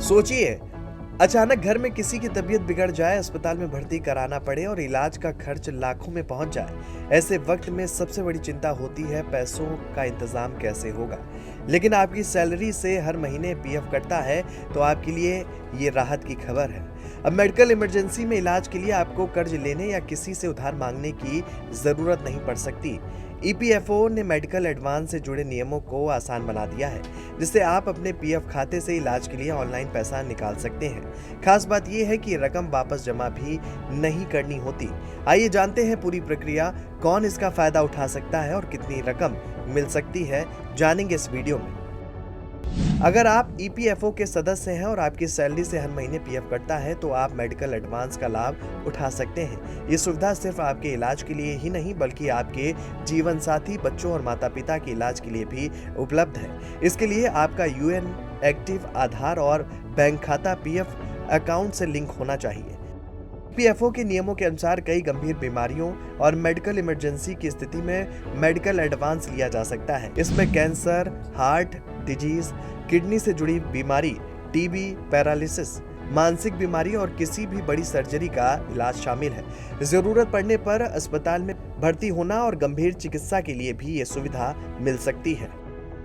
सोचिए, अचानक घर में किसी की तबीयत बिगड़ जाए, अस्पताल में भर्ती कराना पड़े और इलाज का खर्च लाखों में पहुंच जाए। ऐसे वक्त में सबसे बड़ी चिंता होती है पैसों का इंतजाम कैसे होगा। लेकिन आपकी सैलरी से हर महीने पीएफ कटता है, तो आपके लिए ये राहत की खबर है। अब मेडिकल इमरजेंसी में इलाज के लिए आपको कर्ज लेने या किसी से उधार मांगने की जरूरत नहीं पड़ सकती। ईपीएफओ ने मेडिकल एडवांस से जुड़े नियमों को आसान बना दिया है, जिससे आप अपने पीएफ खाते से इलाज के लिए ऑनलाइन पैसा निकाल सकते हैं। खास बात यह है कि रकम वापस जमा भी नहीं करनी होती। आइए जानते हैं पूरी प्रक्रिया, कौन इसका फायदा उठा सकता है और कितनी रकम मिल सकती है, जानेंगे इस वीडियो में। अगर आप ईपीएफओ के सदस्य हैं और आपकी सैलरी से हर महीने पीएफ कटता है, तो आप मेडिकल एडवांस का लाभ उठा सकते हैं। ये सुविधा सिर्फ आपके इलाज के लिए ही नहीं, बल्कि आपके जीवन साथी, बच्चों और माता पिता के इलाज के लिए भी उपलब्ध है। इसके लिए आपका यूएन एक्टिव आधार और बैंक खाता पीएफ अकाउंट से लिंक होना चाहिए। ईपीएफओ के नियमों के अनुसार कई गंभीर बीमारियों और मेडिकल इमरजेंसी की स्थिति में मेडिकल एडवांस लिया जा सकता है। इसमें कैंसर, हार्ट डिजीज, किडनी से जुड़ी बीमारी, टीबी, पैरालिसिस, मानसिक बीमारी और किसी भी बड़ी सर्जरी का इलाज शामिल है। जरूरत पड़ने पर अस्पताल में भर्ती होना और गंभीर चिकित्सा के लिए भी ये सुविधा मिल सकती है।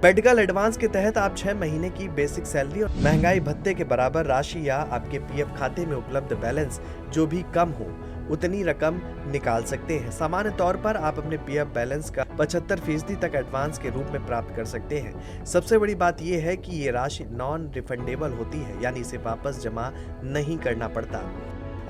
मेडिकल एडवांस के तहत आप 6 महीने की बेसिक सैलरी और महंगाई भत्ते के बराबर राशि या आपके पीएफ खाते में उपलब्ध बैलेंस जो भी कम हो, उतनी रकम निकाल सकते हैं। सामान्य तौर पर आप अपने पीएफ बैलेंस का 75% तक एडवांस के रूप में प्राप्त कर सकते हैं। सबसे बड़ी बात यह है कि ये राशि नॉन रिफंडेबल होती है, यानी इसे वापस जमा नहीं करना पड़ता।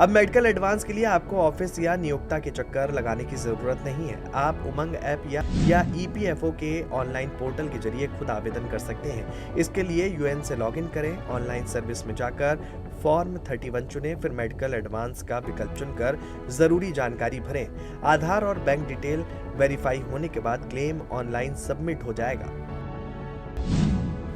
अब मेडिकल एडवांस के लिए आपको ऑफिस या नियोक्ता के चक्कर लगाने की जरूरत नहीं है। आप उमंग ऐप या ईपीएफओ के ऑनलाइन पोर्टल के जरिए खुद आवेदन कर सकते हैं। इसके लिए यूएन से लॉगिन करें, ऑनलाइन सर्विस में जाकर फॉर्म 31 चुनें, फिर मेडिकल एडवांस का विकल्प चुनकर जरूरी जानकारी भरें। आधार और बैंक डिटेल वेरीफाई होने के बाद क्लेम ऑनलाइन सबमिट हो जाएगा।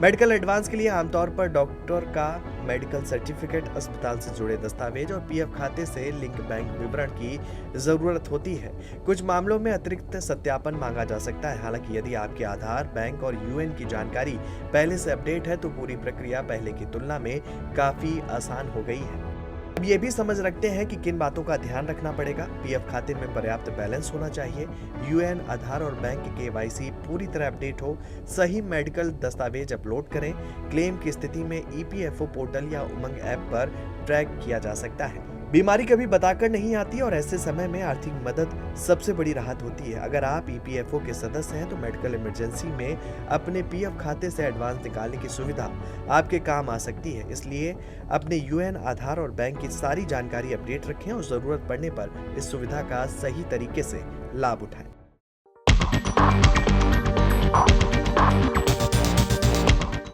मेडिकल एडवांस के लिए आमतौर पर डॉक्टर का मेडिकल सर्टिफिकेट, अस्पताल से जुड़े दस्तावेज और पीएफ खाते से लिंक बैंक विवरण की जरूरत होती है। कुछ मामलों में अतिरिक्त सत्यापन मांगा जा सकता है। हालांकि यदि आपके आधार, बैंक और यूएन की जानकारी पहले से अपडेट है, तो पूरी प्रक्रिया पहले की तुलना में काफी आसान हो गई है। अब ये भी समझ रखते हैं कि किन बातों का ध्यान रखना पड़ेगा। पीएफ खाते में पर्याप्त बैलेंस होना चाहिए, यूएन, आधार और बैंक की केवाईसी पूरी तरह अपडेट हो, सही मेडिकल दस्तावेज अपलोड करें। क्लेम की स्थिति में ईपीएफओ पोर्टल या उमंग ऐप पर ट्रैक किया जा सकता है। बीमारी कभी बताकर नहीं आती और ऐसे समय में आर्थिक मदद सबसे बड़ी राहत होती है। अगर आप ईपीएफओ के सदस्य हैं, तो मेडिकल इमरजेंसी में अपने पीएफ खाते से एडवांस निकालने की सुविधा आपके काम आ सकती है। इसलिए अपने यूएन, आधार और बैंक की सारी जानकारी अपडेट रखें और जरूरत पड़ने पर इस सुविधा का सही तरीके से लाभ उठाएं।